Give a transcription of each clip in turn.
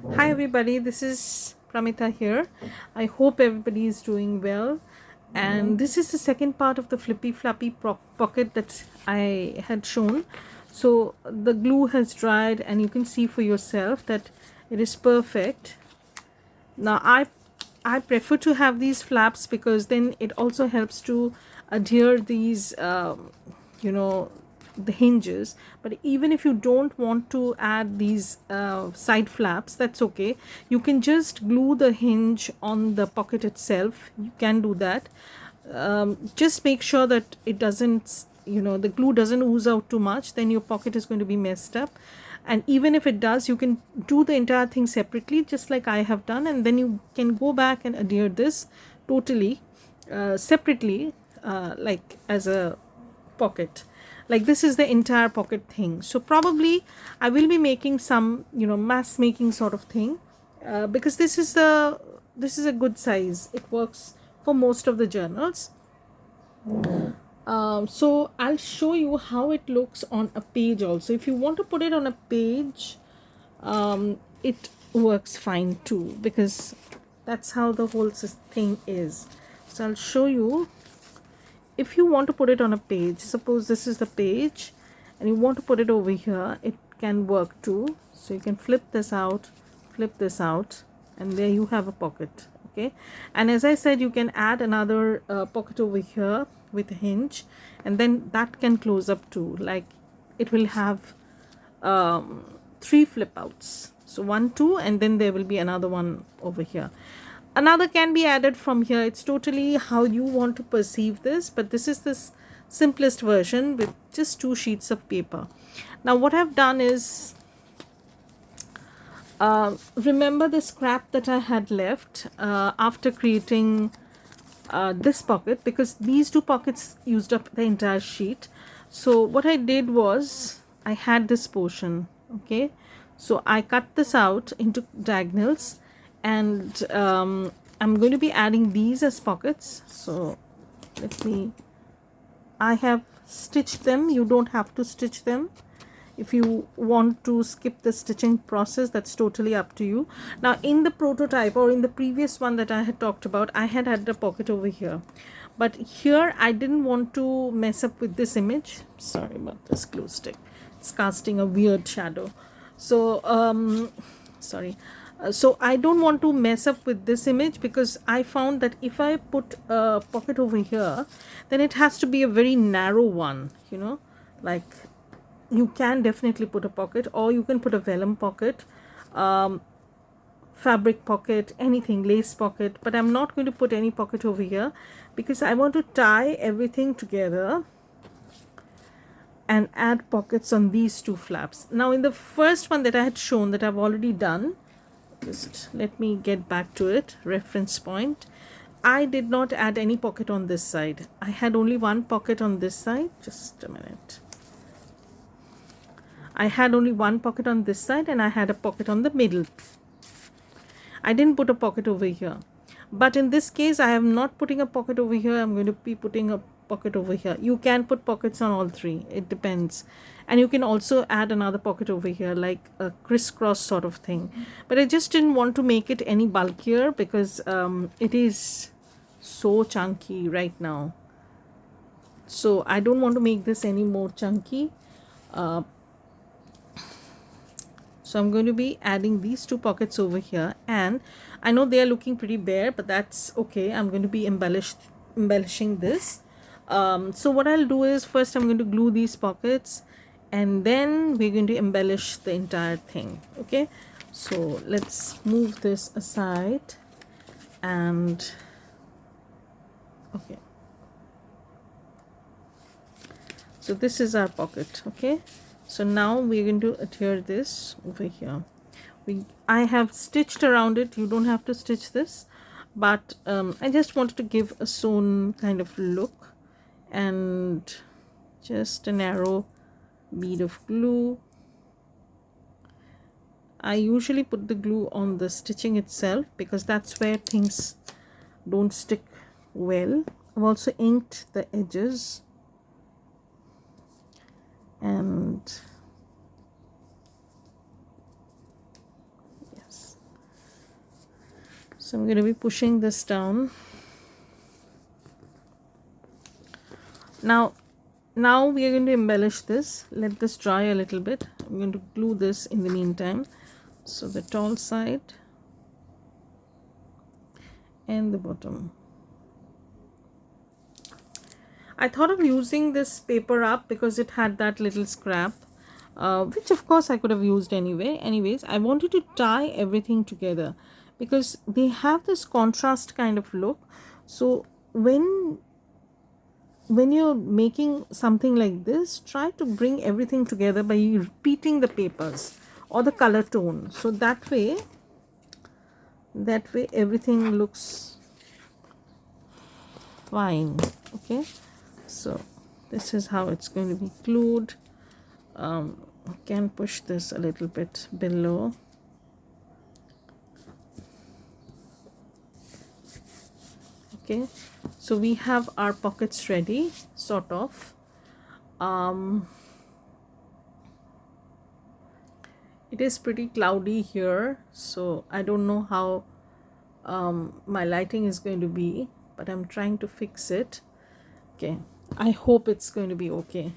Hi everybody, this is Pramita here. I hope everybody is doing well. And this is the second part of the Flippy Flappy pocket that I had shown. So the glue has dried and you can see for yourself that it is perfect. Now I prefer to have these flaps because then it also helps to adhere these you know the hinges. But even if you don't want to add these side flaps, that's okay. You can just glue the hinge on the pocket itself. You can do that. Just make sure that it doesn't, the glue doesn't ooze out too much, then your pocket is going to be messed up. And even if it does, you can do the entire thing separately, just like I have done, and then you can go back and adhere this totally separately, like as a pocket. Like this is the entire pocket thing. So probably I will be making some mass making sort of thing, because this is a good size. It works for most of the journals. So I'll show you how it looks on a page also. If you want to put it on a page, it works fine too, because that's how the whole thing is. So I'll show you. If you want to put it on a page, suppose this is the page and you want to put it over here, it can work too. So you can flip this out, and there you have a pocket. Okay, and as I said, you can add another pocket over here with a hinge, and then that can close up too. Like it will have 3 flip outs. So 1, 2, and then there will be another one over here. Another can be added from here. It's totally how you want to perceive this, but this is this simplest version with just 2 sheets of paper. Now what I've done is, remember the scrap that I had left after creating this pocket, because these 2 pockets used up the entire sheet. So what I did was, I had this portion, okay, so I cut this out into diagonals, and I'm going to be adding these as pockets. So I have stitched them. You don't have to stitch them. If you want to skip the stitching process, that's totally up to you. Now in the prototype, or in the previous one that I had talked about, I had a pocket over here, but here I didn't want to mess up with this image. Sorry about this glue stick, it's casting a weird shadow. So sorry. So I don't want to mess up with this image, because I found that if I put a pocket over here, then it has to be a very narrow one, like you can definitely put a pocket, or you can put a vellum pocket, fabric pocket, anything, lace pocket, but I'm not going to put any pocket over here because I want to tie everything together and add pockets on these 2 flaps. Now in the first one that I had shown, that I've already done, just let me get back to it, reference point, I did not add any pocket on this side. I had only 1 pocket on this side. Just a minute. I had only 1 pocket on this side, and I had a pocket on the middle. I didn't put a pocket over here. But in this case, I am not putting a pocket over here. I'm going to be putting a pocket over here. You can put pockets on all 3. It depends. And you can also add another pocket over here, like a crisscross sort of thing. But I just didn't want to make it any bulkier, because it is so chunky right now. So I don't want to make this any more chunky. So I'm going to be adding these 2 pockets over here, and I know they are looking pretty bare, but that's okay. I'm going to be embellishing this. So what I'll do is, first I'm going to glue these pockets, and then we're going to embellish the entire thing. Okay, so let's move this aside, and okay, so this is our pocket. Okay, so now we're going to adhere this over here. I have stitched around it. You don't have to stitch this, but I just wanted to give a sewn kind of look, and just a narrow bead of glue. I usually put the glue on the stitching itself, because that's where things don't stick well. I've also inked the edges, and yes, So I'm going to be pushing this down. Now we are going to embellish this. Let this dry a little bit. I'm going to glue this in the meantime. So the tall side and the bottom. I thought of using this paper up because it had that little scrap, which of course I could have used anyway. Anyways, I wanted to tie everything together because they have this contrast kind of look. So when you're making something like this, try to bring everything together by repeating the papers or the color tone. So that way everything looks fine. Okay, so this is how it's going to be glued. I can push this a little bit below. Okay, so we have our pockets ready, sort of. It is pretty cloudy here, so I don't know how my lighting is going to be, but I'm trying to fix it. Okay, I hope it's going to be okay.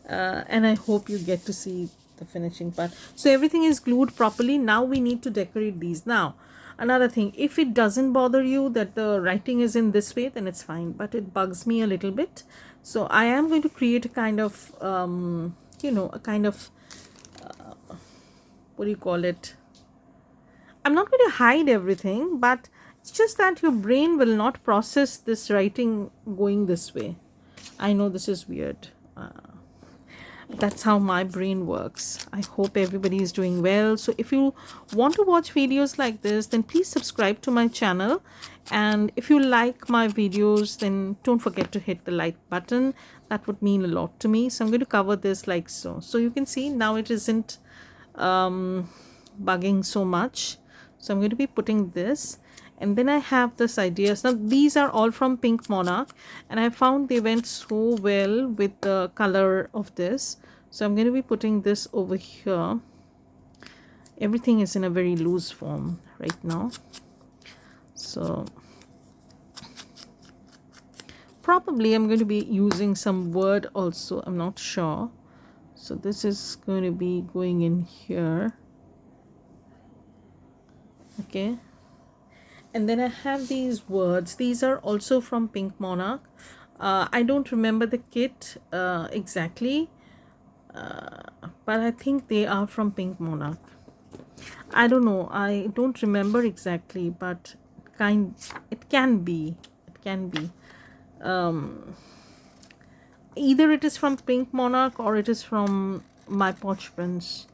And I hope you get to see the finishing part. So everything is glued properly. Now we need to decorate these. Now another thing, if it doesn't bother you that the writing is in this way, then it's fine, but it bugs me a little bit. So I am going to create a kind of a kind of what do you call it, I'm not going to hide everything, but it's just that your brain will not process this writing going this way. I know this is weird. That's how my brain works. I hope everybody is doing well. So if you want to watch videos like this, then please subscribe to my channel. And if you like my videos, then don't forget to hit the like button. That would mean a lot to me. So I'm going to cover this like so. So you can see now it isn't bugging so much. So I'm going to be putting this, and then I have this idea. Now these are all from Pink Monarch, and I found they went so well with the color of this. So I'm going to be putting this over here. Everything is in a very loose form right now, so probably I'm going to be using some word also, I'm not sure. So this is going to be going in here. Okay, and then I have these words. These are also from Pink Monarch. I don't remember the kit exactly, but I think they are from Pink Monarch. I don't know, I don't remember exactly, but it can be either it is from Pink Monarch or it is from MyPorchPrints.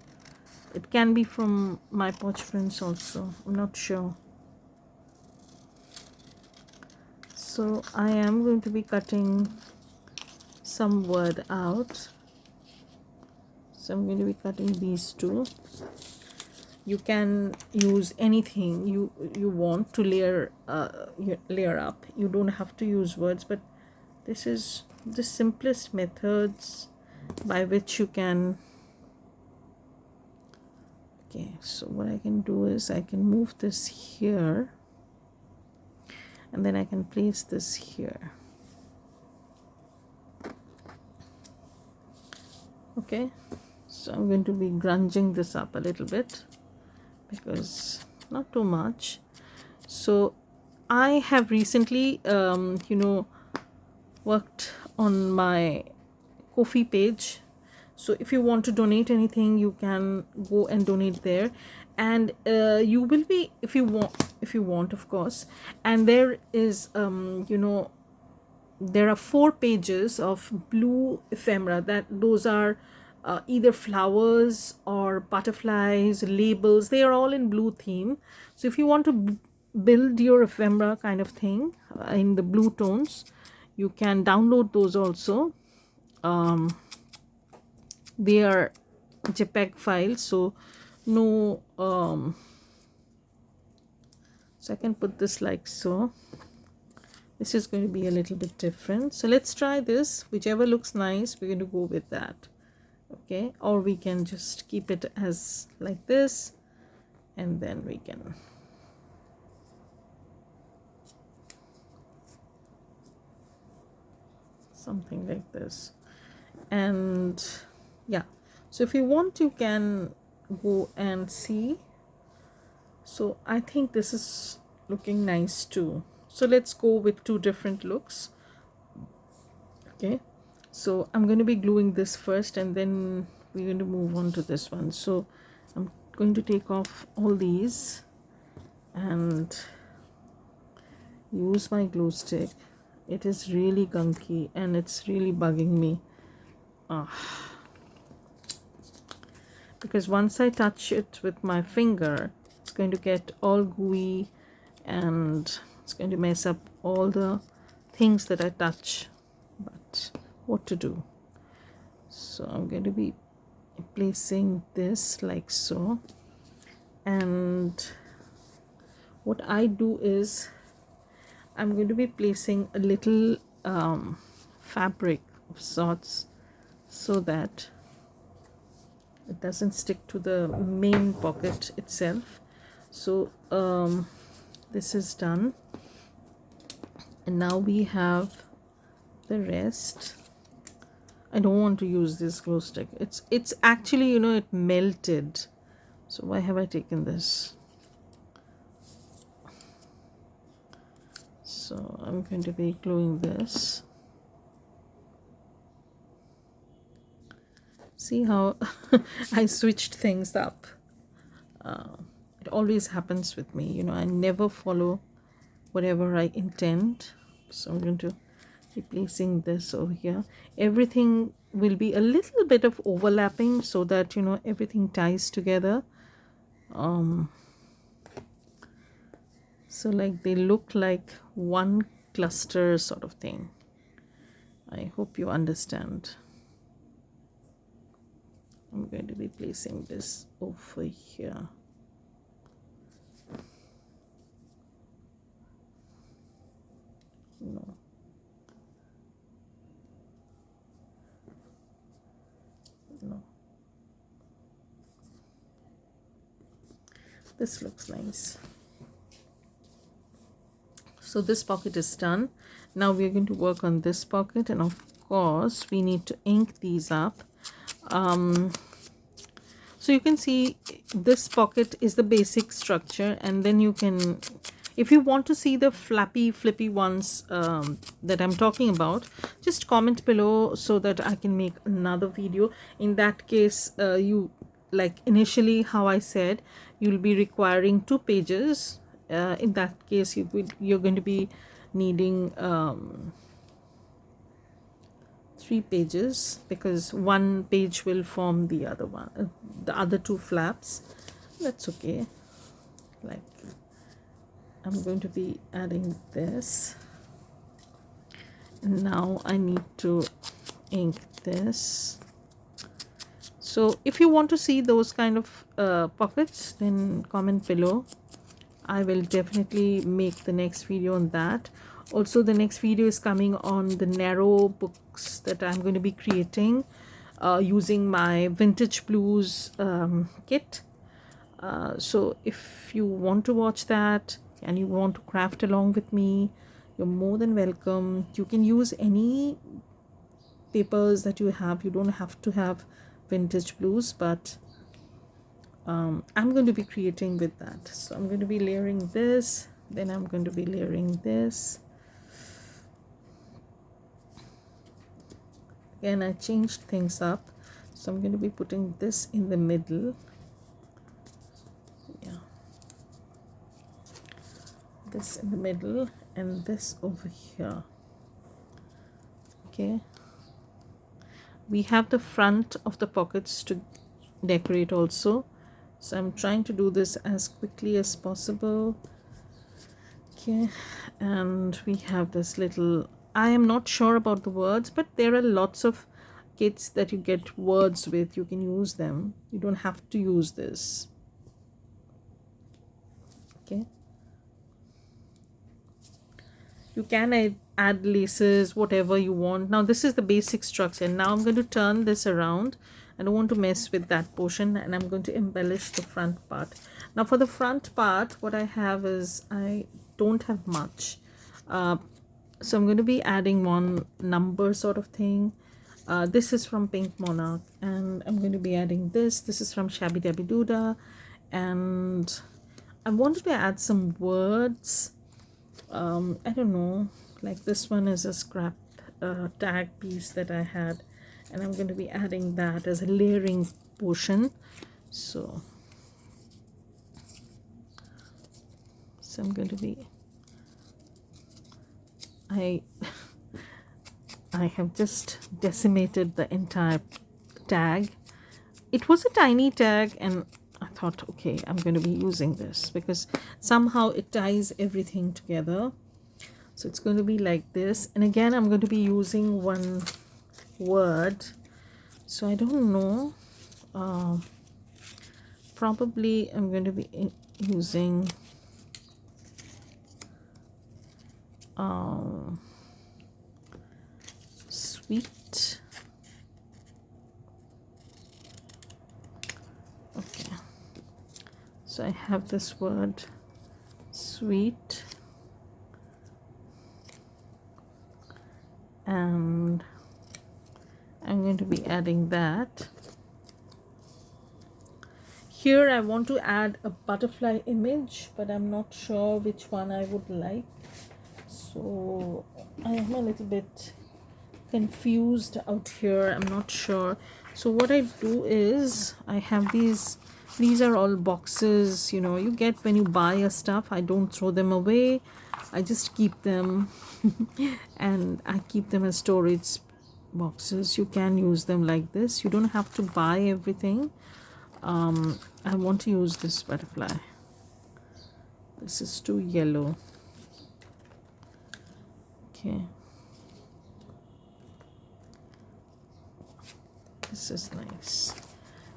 It can be from MyPorchPrints also, I'm not sure. So I am going to be cutting some word out. So I'm going to be cutting these two. You can use anything you want to layer up. You don't have to use words, but this is the simplest methods by which you can. Okay, so what I can do is I can move this here, and then I can place this here. Okay, so I'm going to be grunging this up a little bit, because not too much. So I have recently worked on my Ko-fi page. So if you want to donate anything, you can go and donate there, and you will be, if you want of course. And there is there are 4 pages of blue ephemera. Those are either flowers or butterflies, labels. They are all in blue theme. So if you want to build your ephemera kind of thing in the blue tones, you can download those also. They are JPEG files, so no so I can put this like so. This is going to be a little bit different, so let's try this. Whichever looks nice, we're going to go with that. Okay, or we can just keep it as like this, and then we can something like this. And yeah, so if you want, you can go and see. So I think this is looking nice too. So let's go with two different looks. Okay, so I'm going to be gluing this first, and then we're going to move on to this one. So I'm going to take off all these and use my glue stick. It is really gunky and it's really bugging me. Because once I touch it with my finger, it's going to get all gooey and it's going to mess up all the things that I touch. But what to do? So I'm going to be placing this like so, and what I do is I'm going to be placing a little fabric of sorts so that it doesn't stick to the main pocket itself. So this is done, and now we have the rest. I don't want to use this glue stick. It's actually, you know, it melted. So why have I taken this? So I'm going to be gluing this. See how I switched things up. It always happens with me, you know, I never follow whatever I intend. So I'm going to be placing this over here. Everything will be a little bit of overlapping so that, you know, everything ties together. So like they look like one cluster sort of thing. I hope you understand. I'm going to be placing this over here. No. No. This looks nice. So this pocket is done. Now we're going to work on this pocket, and of course we need to ink these up. So you can see this pocket is the basic structure, and then you can, if you want to see the flippy ones that I'm talking about, just comment below so that I can make another video. In that case, you, like initially how I said, you'll be requiring 2 pages. In that case, you're going to be needing 3 pages, because 1 page will form the other one, the other 2 flaps. That's okay. Like, I'm going to be adding this. Now I need to ink this. So if you want to see those kind of pockets, then comment below. I will definitely make the next video on that. Also, the next video is coming on the narrow books that I'm going to be creating using my Vintage Blues kit. So if you want to watch that and you want to craft along with me, you're more than welcome. You can use any papers that you have. You don't have to have Vintage Blues, but I'm going to be creating with that. So I'm going to be layering this, then I'm going to be layering this. Again, I changed things up, so I'm going to be putting this in the middle. Yeah, this in the middle and this over here. Okay, we have the front of the pockets to decorate also. So I'm trying to do this as quickly as possible. Okay, and we have this little, I am not sure about the words, but there are lots of kits that you get words with. You can use them. You don't have to use this. Okay. You can add laces, whatever you want. Now this is the basic structure. Now I'm going to turn this around. I don't want to mess with that portion, and I'm going to embellish the front part. Now for the front part, what I have is, I don't have much. So I'm going to be adding one number sort of thing. This is from Pink Monarch, and I'm going to be adding this. This is from Shabbydabbydoohdah, and I wanted to add some words. I don't know, like this one is a scrap tag piece that I had, and I'm going to be adding that as a layering portion. So I'm going to be I have just decimated the entire tag. It was a tiny tag, and I thought, okay, I'm going to be using this because somehow it ties everything together. So it's going to be like this, and again I'm going to be using one word. So I don't know, probably I'm going to be using sweet. Okay, so I have this word sweet, and I'm going to be adding that. Here I want to add a butterfly image, but I'm not sure which one I would like. So I am a little bit confused out here. I'm not sure. So what I do is I have these are all boxes, you know, you get when you buy a stuff. I don't throw them away, I just keep them and I keep them as storage boxes. You can use them like this. You don't have to buy everything. I want to use this butterfly. This is too yellow. Okay, this is nice.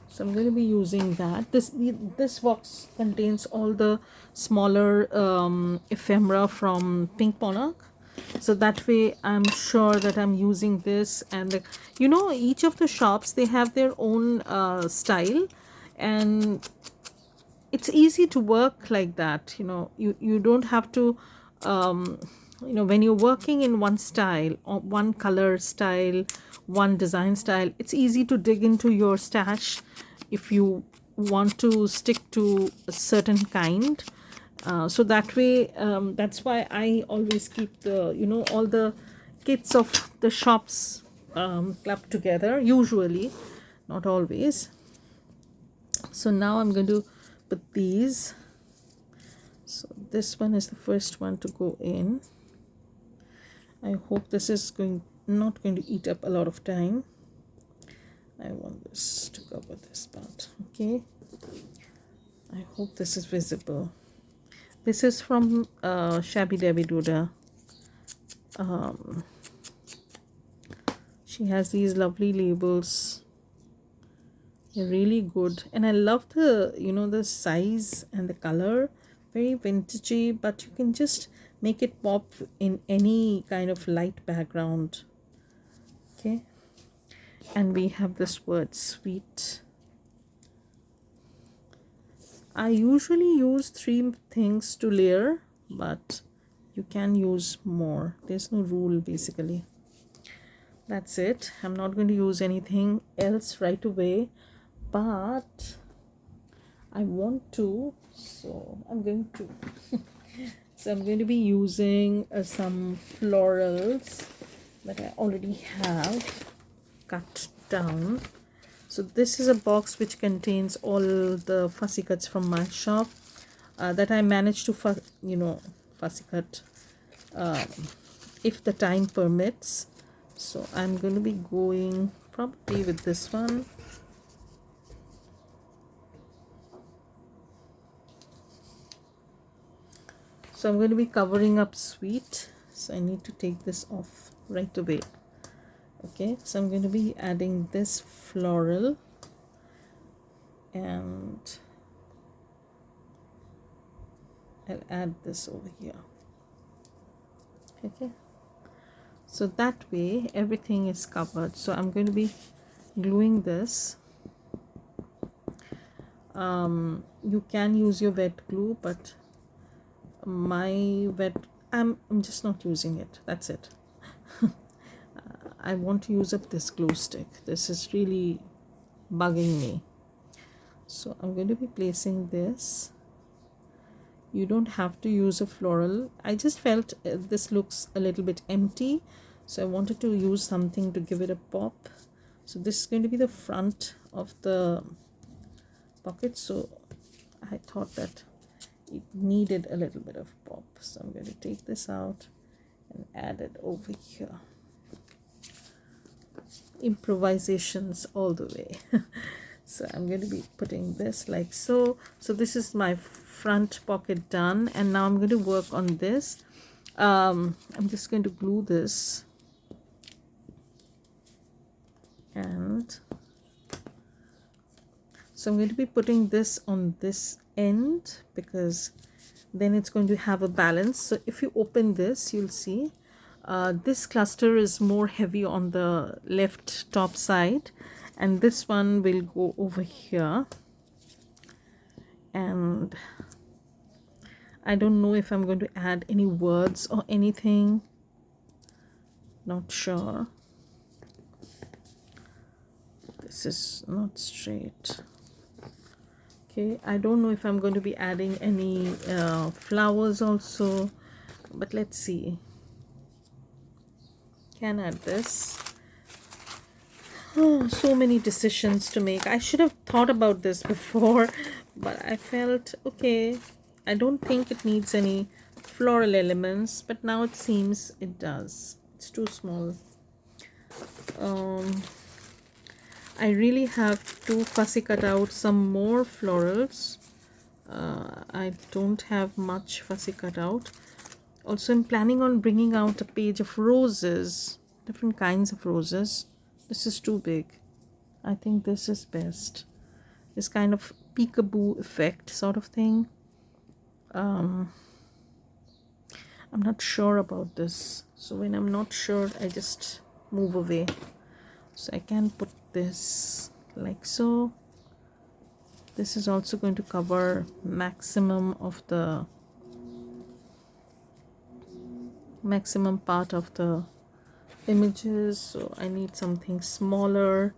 So I'm going to be using that. This box contains all the smaller ephemera from Pink Monarch. So that way I'm sure that I'm using this. And you know, each of the shops, they have their own style, and it's easy to work like that. You know, you don't have to you know, when you're working in one style or one color style, one design style, it's easy to dig into your stash if you want to stick to a certain kind. So that way, that's why I always keep the, you know, all the kits of the shops clubbed together, usually, not always. So now I'm going to put these. So this one is the first one to go in. I hope this is not going to eat up a lot of time. I want this to cover this part. Okay, I hope this is visible. This is from Shabbydabbydoohdah. She has these lovely labels. They're really good, and I love the, you know, the size and the color. Very vintagey, but you can just make it pop in any kind of light background. Okay, and we have this word sweet. I usually use 3 things to layer, but you can use more. There's no rule basically. That's it. I'm not going to use anything else right away, but I want to, so I'm going to. So I'm going to be using some florals that I already have cut down. So this is a box which contains all the fussy cuts from my shop that I managed to fussy cut if the time permits. So I'm going to be going probably with this one. So I'm going to be covering up sweet, so I need to take this off right away. Okay, so I'm going to be adding this floral, and I'll add this over here. Okay, so that way everything is covered. So I'm going to be gluing this. You can use your wet glue, but my wet I'm just not using it. That's it. I want to use up this glue stick. This is really bugging me. So I'm going to be placing this. You don't have to use a floral. I just felt this looks a little bit empty, so I wanted to use something to give it a pop. So this is going to be the front of the pocket, so I thought that it needed a little bit of pop. So I'm going to take this out and add it over here. Improvisations all the way. So I'm going to be putting this like so. So this is my front pocket done, and now I'm going to work on this. I'm just going to glue this, and so I'm going to be putting this on this end because then it's going to have a balance. So if you open this, you'll see this cluster is more heavy on the left top side, and this one will go over here. And I don't know if I'm going to add any words or anything, not sure. This is not straight. Okay, I don't know if I'm going to be adding any flowers also, but let's see. Can add this. Oh, so many decisions to make. I should have thought about this before, but I felt okay, I don't think it needs any floral elements, but now it seems it does. It's too small. I really have to fussy cut out some more florals. I don't have much fussy cut out. Also, I'm planning on bringing out a page of roses, different kinds of roses. This is too big. I think this is best. This kind of peekaboo effect sort of thing. I'm not sure about this. So when I'm not sure, I just move away. So I can put this like so. This is also going to cover maximum part of the images. So I need something smaller.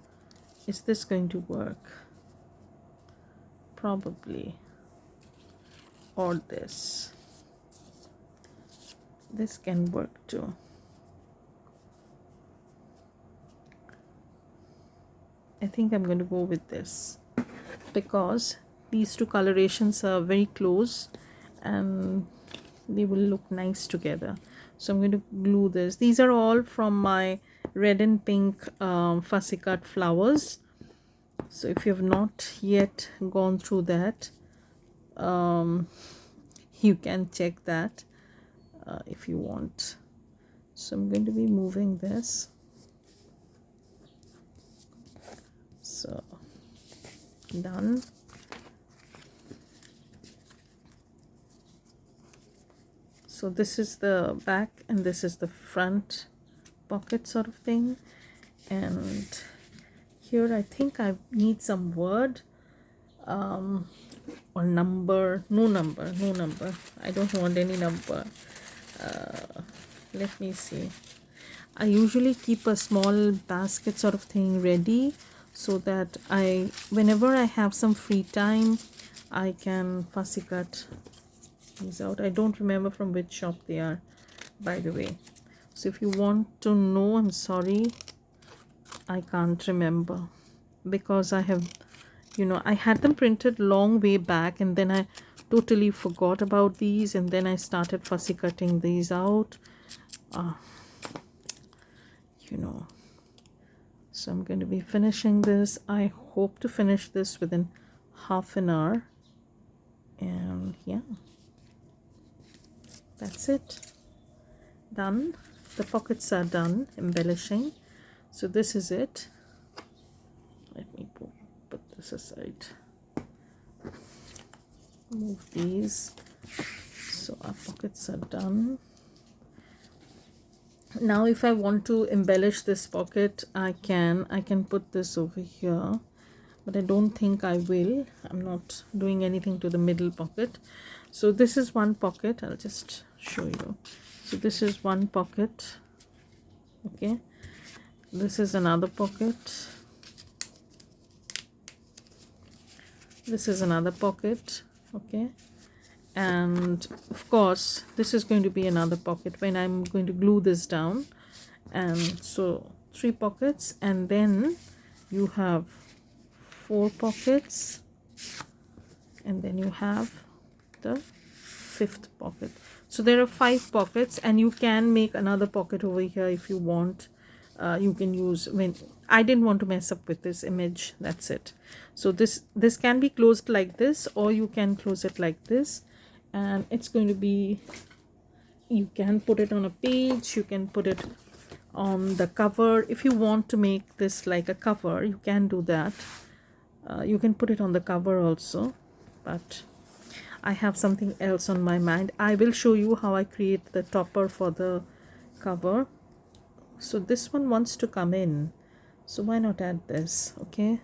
Is this going to work? Probably. Or this can work too. I think I'm going to go with this because these two colorations are very close and they will look nice together. So I'm going to glue this. These are all from my red and pink fussy cut flowers. So if you have not yet gone through that, you can check that if you want. So I'm going to be moving this. So done. So this is the back and this is the front pocket sort of thing. And here I think I need some word or number. No number. I don't want any number. Let me see. I usually keep a small basket sort of thing ready so that whenever I have some free time, I can fussy cut these out. I don't remember from which shop they are, by the way. So if you want to know, I'm sorry, I can't remember because I have, I had them printed long way back and then I totally forgot about these and then I started fussy cutting these out. So I'm going to be finishing this. I hope to finish this within half an hour. And yeah, that's it. Done. The pockets are done, embellishing. So this is it. Let me put this aside. Move these. So our pockets are done. Now if I want to embellish this pocket, I can put this over here, but I don't think I will. I'm not doing anything to the middle pocket. So this is one pocket. I'll just show you. So this is one pocket. Okay, this is another pocket. This is another pocket. Okay, and of course this is going to be another pocket when I'm going to glue this down. And so 3 pockets, and then you have 4 pockets, and then you have the 5th pocket. So there are 5 pockets, and you can make another pocket over here if you want. You can use, when I didn't want to mess up with this image, that's it. So this can be closed like this, or you can close it like this, and it's going to be, you can put it on a page, you can put it on the cover. If you want to make this like a cover, you can do that. You can put it on the cover also, but I have something else on my mind. I will show you how I create the topper for the cover. So this one wants to come in, so why not add this? Okay.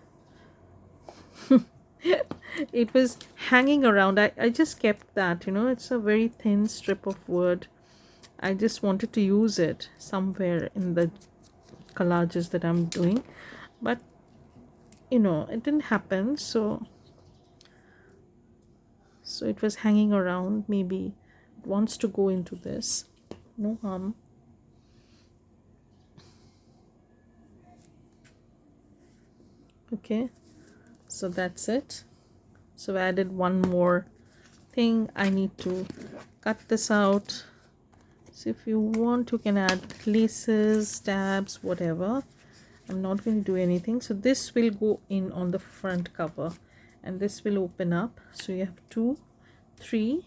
It was hanging around. I just kept that, you know, it's a very thin strip of wood. I just wanted to use it somewhere in the collages that I'm doing, but you know, it didn't happen. So it was hanging around. Maybe it wants to go into this. No harm. Okay, so that's it. So I added one more thing. I need to cut this out. So if you want, you can add laces, tabs, whatever. I'm not going to do anything. So this will go in on the front cover, and this will open up. So you have 2, 3,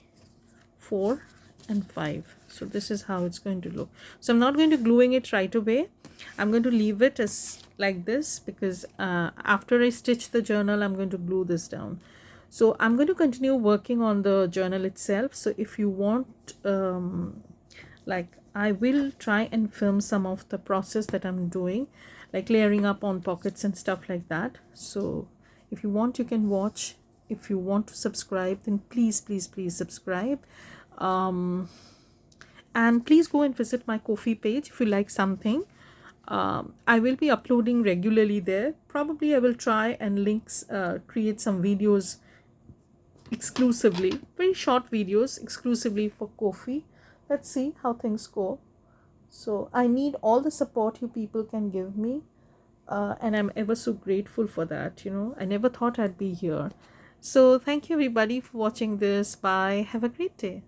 4 and 5. So this is how it's going to look. So I'm not going to gluing it right away. I'm going to leave it as like this, because after I stitch the journal, I'm going to glue this down. So I'm going to continue working on the journal itself. So if you want, like, I will try and film some of the process that I'm doing, like layering up on pockets and stuff like that. So if you want, you can watch. If you want to subscribe, then please subscribe. And please go and visit my Ko-fi page if you like something. I will be uploading regularly there. Probably I will try and create some videos exclusively, very short videos exclusively for Ko-fi. Let's see how things go. So I need all the support you people can give me, and I'm ever so grateful for that. You know, I never thought I'd be here. So thank you everybody for watching this. Bye. Have a great day.